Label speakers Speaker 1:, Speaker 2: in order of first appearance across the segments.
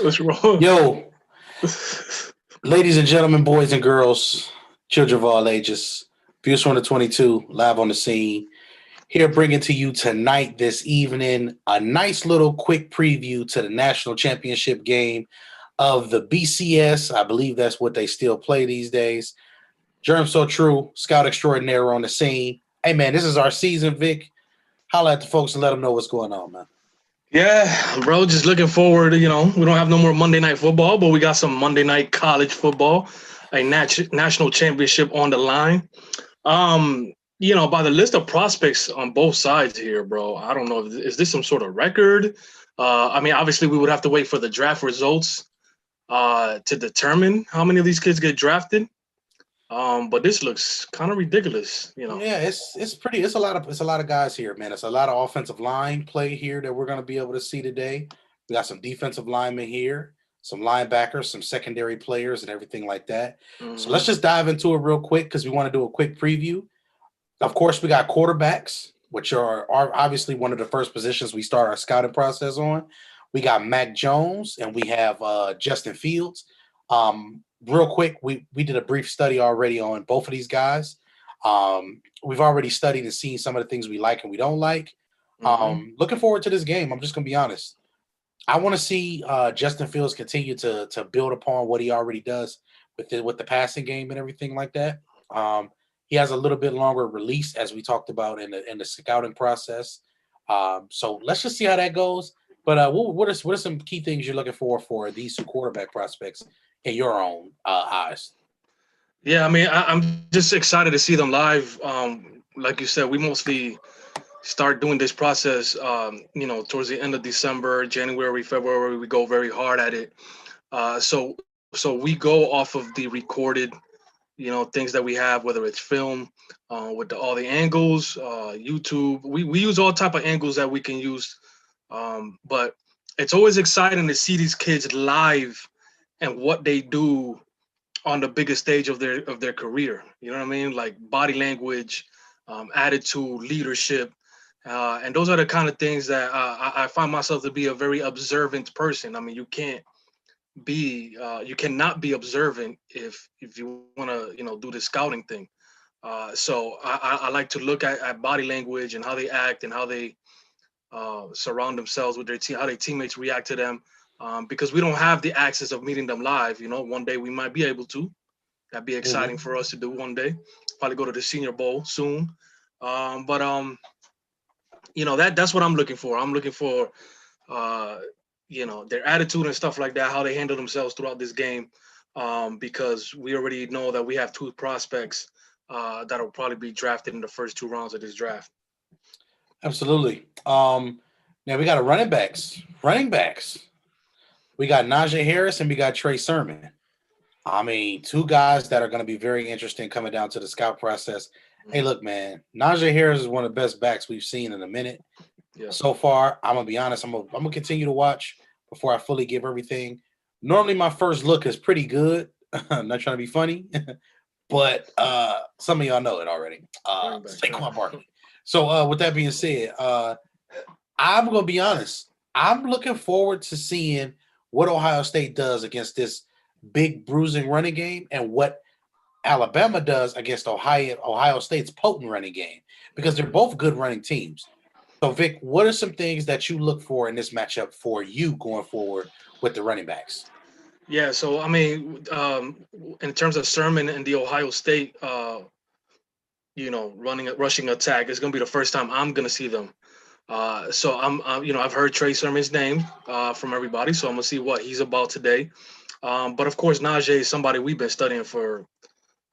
Speaker 1: What's wrong?
Speaker 2: Yo, ladies and gentlemen, boys and girls, children of all ages, Views from the 22, live on the scene. Here bringing to you tonight, this evening, a nice little quick preview to the national championship game of the BCS. I believe that's what they still play these days. Germ So True, Scout Extraordinaire on the scene. Hey, man, this is our season, Vic. Holla at the folks and let them know what's going on, man.
Speaker 1: Yeah, bro, just looking forward. We don't have no more Monday night football, but we got some Monday night college football, a national championship on the line. By the list of prospects on both sides here, bro, I don't know. Is this some sort of record? Obviously, we would have to wait for the draft results to determine how many of these kids get drafted. But this looks kind of ridiculous.
Speaker 2: Yeah, it's pretty. It's a lot of guys here, man. It's a lot of offensive line play here that we're going to be able to see today. We got some defensive linemen here, some linebackers, some secondary players, and everything like that. So
Speaker 1: Hmm.
Speaker 2: let's just dive into it real quick because we want to do a quick preview. Of course, we got quarterbacks, which are obviously one of the first positions we start our scouting process on. We got Mac Jones and we have Justin Fields. Real quick, we did a brief study already on both of these guys. We've already studied and seen some of the things we like and we don't like.
Speaker 1: Hmm.
Speaker 2: Looking forward to this game. I'm just gonna be honest. I want to see Justin Fields continue to build upon what he already does with the passing game and everything like that. He has a little bit longer release, as we talked about in the scouting process. So let's just see how that goes. But what are some key things you're looking for these two quarterback prospects in your own eyes?
Speaker 1: Yeah, I'm just excited to see them live. Like you said, we mostly start doing this process, towards the end of December, January, February. We go very hard at it. So we go off of the recorded, things that we have, whether it's film, with all the angles, YouTube. We use all type of angles that we can use. But it's always exciting to see these kids live and what they do on the biggest stage of their career. You know what I mean? Like body language, attitude, leadership, and those are the kind of things that I find myself to be a very observant person. I mean, you cannot be observant if you want to do the scouting thing. So I like to look at body language and how they act and how they surround themselves with their team, how their teammates react to them. Because we don't have the access of meeting them live. One day we might be able to. That'd be exciting
Speaker 2: Mm-hmm.
Speaker 1: for us to do one day. Probably go to the Senior Bowl soon. But that's what I'm looking for. I'm looking for uh, their attitude and stuff like that, how they handle themselves throughout this game. Because we already know that we have two prospects that'll probably be drafted in the first two rounds of this draft.
Speaker 2: Absolutely. Now we got a running backs. Running backs. We got Najee Harris and we got Trey Sermon. I mean, two guys that are going to be very interesting coming down to the scout process. Hey,
Speaker 1: Mhm.
Speaker 2: look, man, Najee Harris is one of the best backs we've seen in a minute
Speaker 1: Yeah.
Speaker 2: so far. I'm gonna be honest. I'm gonna continue to watch before I fully give everything. Normally, my first look is pretty good. I'm not trying to be funny, but some of y'all know it already.
Speaker 1: Running backs, right?
Speaker 2: Saquon Barkley. So, with that being said, I'm gonna be honest. I'm looking forward to seeing what Ohio State does against this big bruising running game and what Alabama does against Ohio State's potent running game because they're both good running teams. So, Vic, what are some things that you look for in this matchup for you going forward with the running backs?
Speaker 1: Yeah. So in terms of Sermon and the Ohio State, running rushing attack, it's gonna be the first time I'm gonna see them. So I've heard Trey Sermon's name from everybody, so I'm gonna see what he's about today. But of course, Najee is somebody we've been studying for,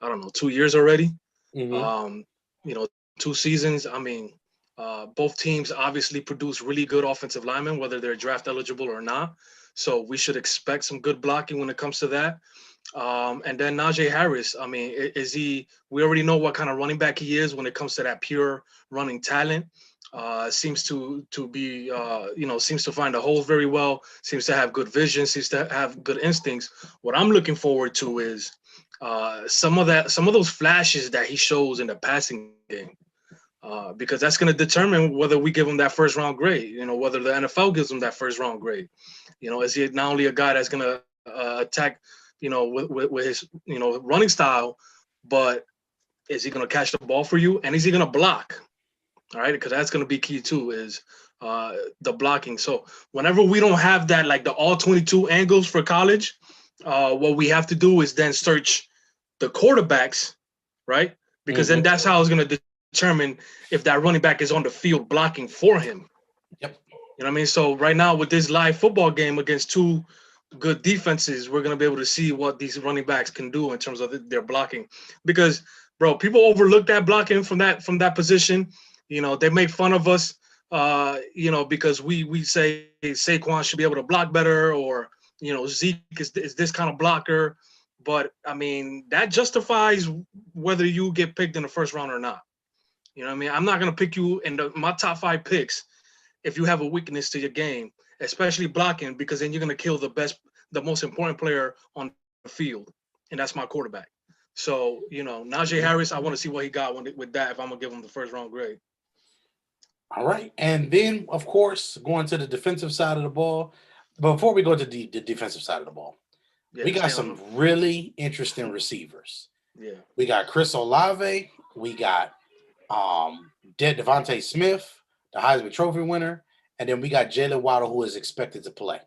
Speaker 1: I don't know, 2 years already.
Speaker 2: Mm-hmm.
Speaker 1: Um, 2 seasons. Both teams obviously produce really good offensive linemen, whether they're draft eligible or not. So we should expect some good blocking when it comes to that. And then Najee Harris. I mean, is he? We already know what kind of running back he is when it comes to that pure running talent. Seems to find the holes very well. Seems to have good vision. Seems to have good instincts. What I'm looking forward to is some of those flashes that he shows in the passing game. because that's going to determine whether we give him that first round grade. Whether the NFL gives him that first round grade. Is he not only a guy that's going to attack, with his running style, but is he going to catch the ball for you, and is he going to block? All right, because that's going to be key too, is the blocking. So whenever we don't have that, like the all 22 angles for college, what we have to do is then search the quarterbacks, right? Because then that's how it's going to determine if that running back is on the field blocking for him.
Speaker 2: Yep.
Speaker 1: You know what I mean? So right now with this live football game against two good defenses, we're going to be able to see what these running backs can do in terms of their blocking. Because, bro, people overlook that blocking from that position. They make fun of us, because we say Saquon should be able to block better, or Zeke is this kind of blocker. But I mean, that justifies whether you get picked in the first round or not. You know what I mean? I'm not gonna pick you in my top 5 picks if you have a weakness to your game, especially blocking, because then you're gonna kill the most important player on the field, and that's my quarterback. So Najee Harris, I want to see what he got with that if I'm gonna give him the first round grade.
Speaker 2: All right. And then, of course, going to the defensive side of the ball. Before we go to the defensive side of the ball, we got some really interesting receivers.
Speaker 1: Yeah.
Speaker 2: We got Chris Olave. We got Devontae Smith, the Heisman Trophy winner. And then we got Jalen Waddle, who is expected to play.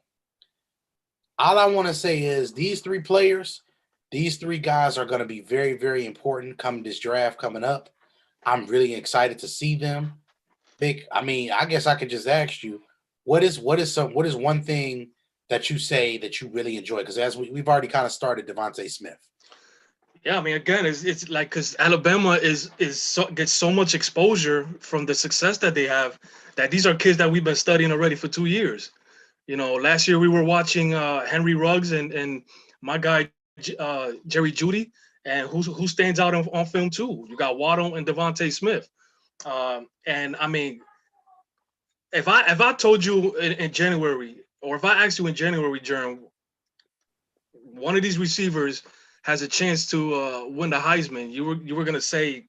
Speaker 2: All I want to say is these three guys are going to be very, very important come this draft coming up. I'm really excited to see them. I guess I could just ask you, what is one thing that you say that you really enjoy? Because as we've already kind of started Devontae Smith.
Speaker 1: Yeah, I mean, again, it's like because Alabama gets so much exposure from the success that they have, that these are kids that we've been studying already for 2 years. Last year we were watching Henry Ruggs and my guy Jerry Jeudy, and who stands out on film too. You got Waddle and Devontae Smith. And I mean, if I told you in January, or if I asked you in January, Jerm, one of these receivers has a chance to win the Heisman, you were gonna say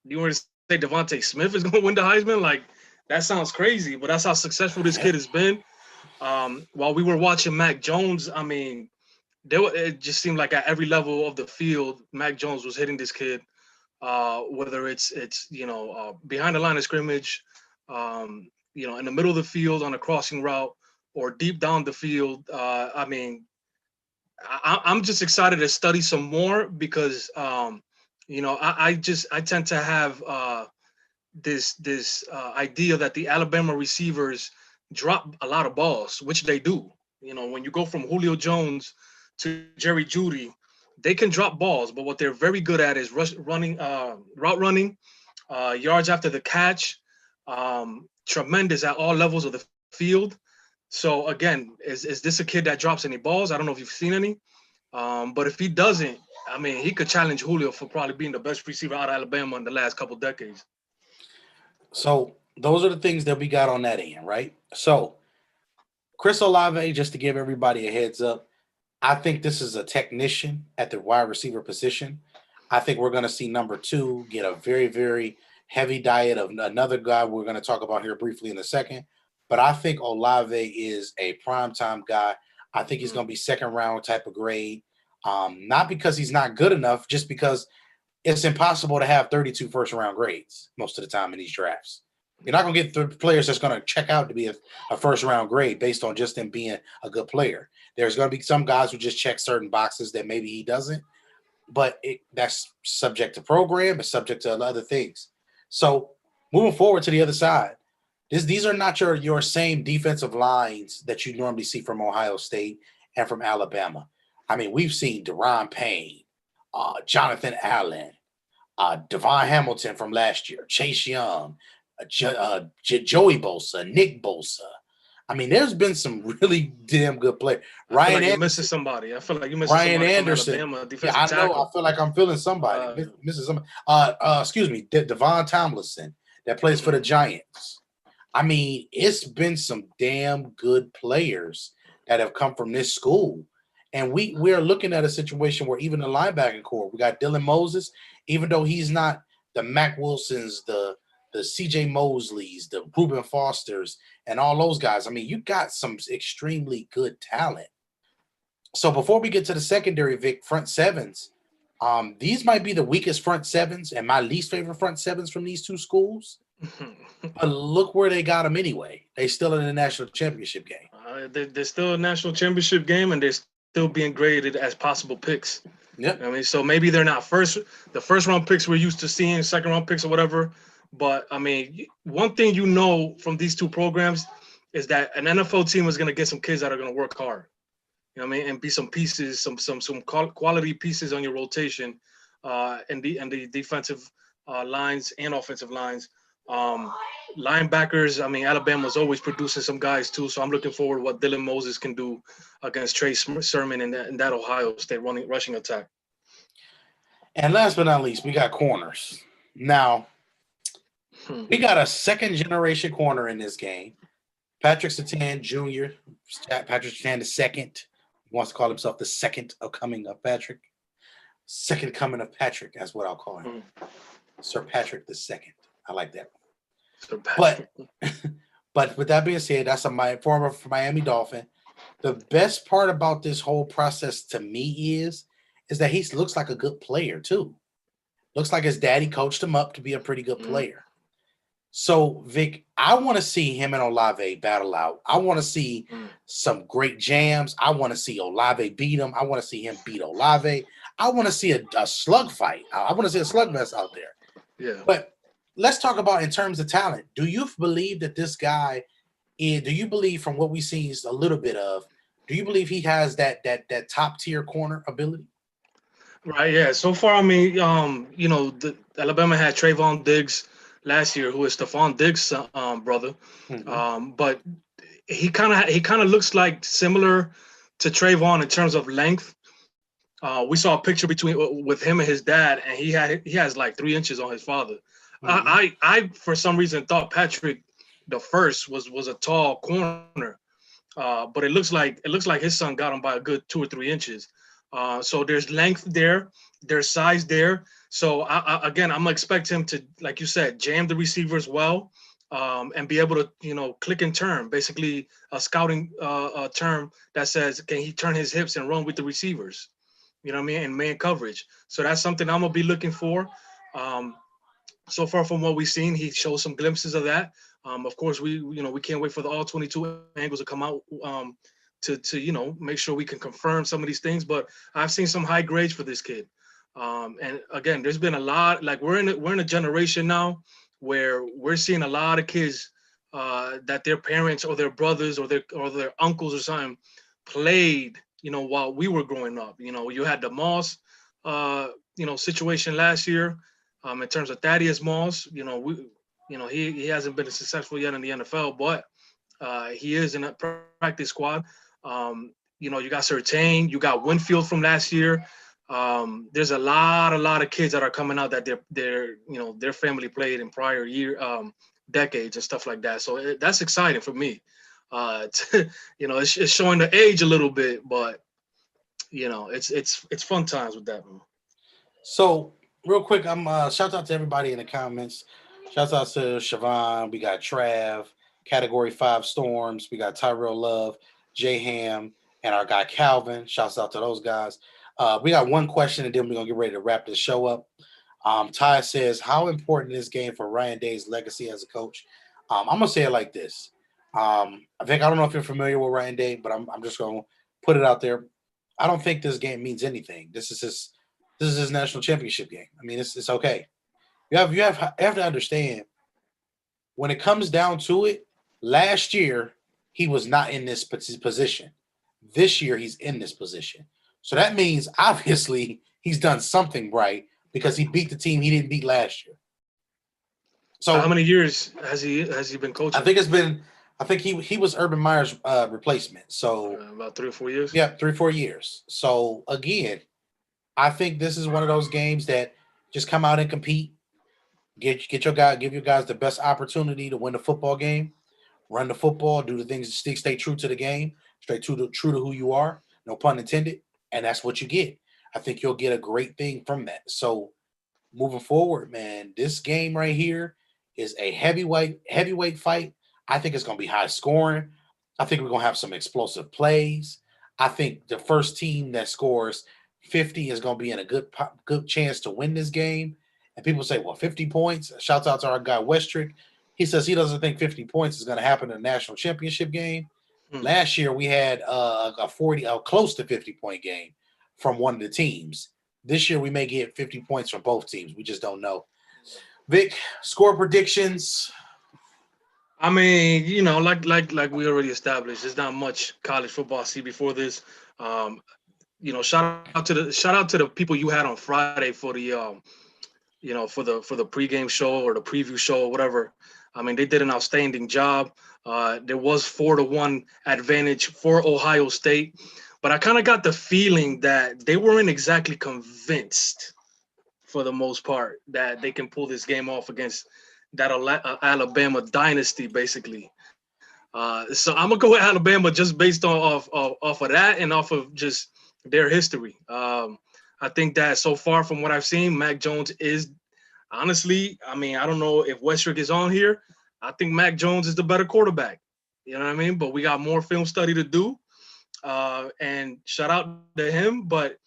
Speaker 1: Devontae Smith is gonna win the Heisman? Like, that sounds crazy, but that's how successful this kid has been. While we were watching Mac Jones, I mean, it just seemed like at every level of the field, Mac Jones was hitting this kid. Whether it's behind the line of scrimmage, in the middle of the field on a crossing route, or deep down the field. I mean, I'm just excited to study some more because I tend to have this idea that the Alabama receivers drop a lot of balls, which they do. When you go from Julio Jones to Jerry Jeudy, they can drop balls, but what they're very good at is route running, yards after the catch, tremendous at all levels of the field. So again, is this a kid that drops any balls? I don't know if you've seen any, but if he doesn't, I mean, he could challenge Julio for probably being the best receiver out of Alabama in the last couple decades.
Speaker 2: So those are the things that we got on that end, right? So Chris Olave, just to give everybody a heads up, I think this is a technician at the wide receiver position. I think we're going to see number 2 get a very, very heavy diet of another guy we're going to talk about here briefly in a second. But I think Olave is a primetime guy. I think he's going to be second round type of grade. Not because he's not good enough, just because it's impossible to have 32 first round grades most of the time in these drafts. You're not going to get players that's going to check out to be a first round grade based on just them being a good player. There's going to be some guys who just check certain boxes that maybe he doesn't, but that's subject to program, it's subject to other things. So moving forward to the other side, these are not your same defensive lines that you normally see from Ohio State and from Alabama. I mean, we've seen Deron Payne, Jonathan Allen, Devon Hamilton from last year, Chase Young, Joey Bosa, Nick Bosa. I mean, there's been some really damn good players.
Speaker 1: Ryan Anderson. You're missing somebody. I feel like you're missing
Speaker 2: Ryan
Speaker 1: somebody
Speaker 2: Anderson.
Speaker 1: From Alabama,
Speaker 2: yeah, I know. Tackle. I feel like I'm feeling somebody. Missing somebody. Excuse me, Devon Tomlinson that plays for the Giants. I mean, it's been some damn good players that have come from this school. And we're looking at a situation where even the linebacking core, we got Dylan Moses, even though he's not the Mac Wilsons, the the C.J. Mosleys, the Reuben Fosters, and all those guys. I mean, you got some extremely good talent. So before we get to the secondary, Vic, front sevens, these might be the weakest front sevens and my least favorite front sevens from these two schools. But look where they got them anyway. They still in the national championship game.
Speaker 1: They're still a national championship game, and they're still being graded as possible picks.
Speaker 2: Yep.
Speaker 1: I mean, so maybe they're not the first round picks we're used to seeing, second round picks or whatever. But I mean, one thing you know from these two programs is that an NFL team is going to get some kids that are going to work hard. You know what I mean, and be some pieces, some quality pieces on your rotation, and the defensive lines and offensive lines. Linebackers, I mean, Alabama's always producing some guys too, so I'm looking forward to what Dylan Moses can do against Trey Sermon in that Ohio State rushing attack.
Speaker 2: And last but not least, we got corners. Now, we got a second-generation corner in this game. Patrick Surtain Jr., Patrick Surtain II, wants to call himself the second coming of Patrick. Second coming of Patrick, that's what I'll call him. Sir Patrick II. I like that. But with that being said, that's a former Miami Dolphin. The best part about this whole process to me is that he looks like a good player too. Looks like his daddy coached him up to be a pretty good player. So, Vic, I want to see him and Olave battle out. I want to see some great jams. I want to see Olave beat him. I want to see him beat Olave. I want to see a slug fight. I want to see a slugfest out there.
Speaker 1: Yeah.
Speaker 2: But let's talk about in terms of talent. Do you believe that this guy is, do you believe from what we've seen a little bit of, do you believe he has that top tier corner ability?
Speaker 1: Right, yeah. So far, I mean, Alabama had Trayvon Diggs last year, who is Stephon Diggs' brother. But he kind of looks like similar to Trayvon in terms of length. We saw a picture with him and his dad, and he has like 3 inches on his father. I for some reason thought Patrick the first was a tall corner, but it looks like his son got him by a good 2 or 3 inches. So there's length there, there's size there. So again, I'm gonna expect him to, like you said, jam the receivers well, and be able to click and turn. Basically, a scouting term that says, can he turn his hips and run with the receivers? You know what I mean? And man coverage. So that's something I'm gonna be looking for. So far from what we've seen, he shows some glimpses of that. Of course, we can't wait for the all 22 angles to come out to make sure we can confirm some of these things. But I've seen some high grades for this kid. And again, there's been a lot. Like we're in a generation now where we're seeing a lot of kids that their parents or their brothers or their uncles or something played, while we were growing up. You had the Moss, situation last year. In terms of Thaddeus Moss, he hasn't been successful yet in the NFL, but he is in a practice squad. You got Surtain, you got Winfield from last year. There's a lot of kids that are coming out that their family played in prior decades and stuff like that. So that's exciting for me. It's showing the age a little bit, but it's fun times with that, man.
Speaker 2: So real quick, I'm shout out to everybody in the comments. Shout out to Siobhan. We got Trav, Category 5 Storms. We got Tyrell Love, J Ham, and our guy Calvin. Shouts out to those guys. We got one question, and then we're gonna get ready to wrap this show up. Ty says, "How important is this game for Ryan Day's legacy as a coach?" I'm gonna say it like this. I don't know if you're familiar with Ryan Day, but I'm just gonna put it out there. I don't think this game means anything. This is his national championship game. I mean, it's okay. You have to understand, when it comes down to it, last year he was not in this position. This year he's in this position. So that means obviously he's done something right because he beat the team he didn't beat last year. So
Speaker 1: how many years has he been coaching?
Speaker 2: I think he was Urban Meyer's replacement. So
Speaker 1: about 3 or 4 years.
Speaker 2: Yeah, 3 or 4 years. So again, I think this is one of those games that just come out and compete. Give your guys the best opportunity to win the football game. Run the football, do the things, stay true to the game, true to who you are. No pun intended. And that's what you get. I think you'll get a great thing from that. So moving forward, man, this game right here is a heavyweight fight. I think it's going to be high scoring. I think we're going to have some explosive plays. I think the first team that scores 50 is going to be in a good chance to win this game. And people say, well, 50 points. Shout out to our guy Westrick. He says he doesn't think 50 points is going to happen in a national championship game. Last year we had a close to 50-point game from one of the teams. This year we may get 50 points from both teams. We just don't know. Vic, score predictions.
Speaker 1: I mean, you know, like we already established, there's not much college football I see before this. You know, shout out to the people you had on Friday for the for the pregame show or the preview show or whatever. I mean, they did an outstanding job. There was 4-1 advantage for Ohio State, but I kind of got the feeling that they weren't exactly convinced, for the most part, that they can pull this game off against that Alabama dynasty, basically. So I'm gonna go with Alabama just based off of that and off of just their history. I think that so far from what I've seen, Mac Jones is honestly, I mean, I don't know if Westrick is on here. I think Mac Jones is the better quarterback. You know what I mean? But we got more film study to do. And shout out to him. But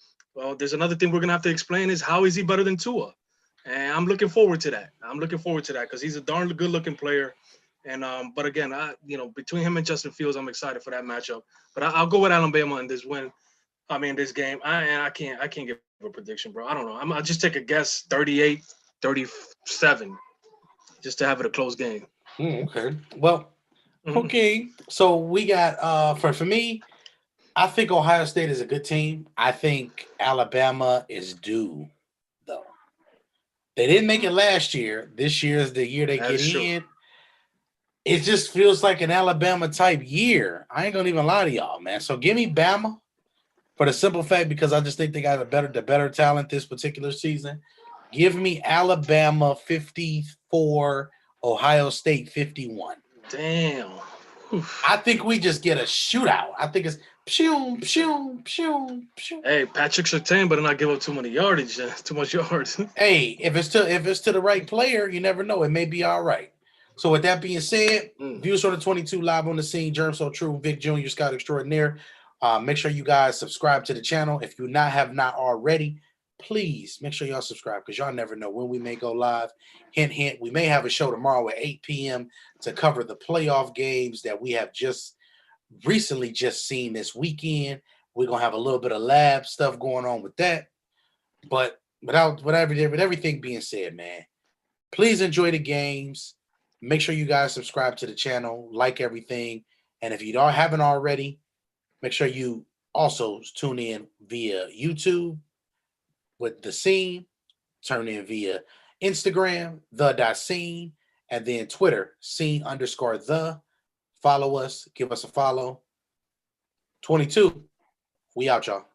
Speaker 1: there's another thing we're gonna have to explain is how is he better than Tua? And I'm looking forward to that. Because he's a darn good looking player. And but again, between him and Justin Fields, I'm excited for that matchup. But I'll go with Alabama in this win. I mean, this game. I can't give a prediction, bro. I don't know. I'll just take a guess, 38-37, just to have it a close game.
Speaker 2: Okay. Well, okay. So we got for me, I think Ohio State is a good team. I think Alabama is due, though. They didn't make it last year. This year is the year they get in. It just feels like an Alabama type year. I ain't gonna even lie to y'all, man. So give me Bama for the simple fact because I just think they got the better talent this particular season. Give me Alabama 54, Ohio State 51.
Speaker 1: Damn.
Speaker 2: I think we just get a shootout. I think it's pew, pew, pew, pew.
Speaker 1: Hey, Patrick Surtain better not give up too much yards.
Speaker 2: Hey, if it's to the right player, you never know. It may be all right. So with that being said, Views on the 22 live on the scene, Germ So True, Vic Jr., Scott Extraordinaire. Make sure you guys subscribe to the channel. If you have not already, please make sure y'all subscribe because y'all never know when we may go live. Hint, hint, we may have a show tomorrow at 8 p.m. to cover the playoff games that we have just recently seen this weekend. We're going to have a little bit of lab stuff going on with that. But with everything being said, man, please enjoy the games. Make sure you guys subscribe to the channel, like everything. And if you haven't already, make sure you also tune in via YouTube with The Scene, turn in via Instagram, the.scene, and then Twitter, scene_the. Follow us, give us a follow. 22, we out, y'all.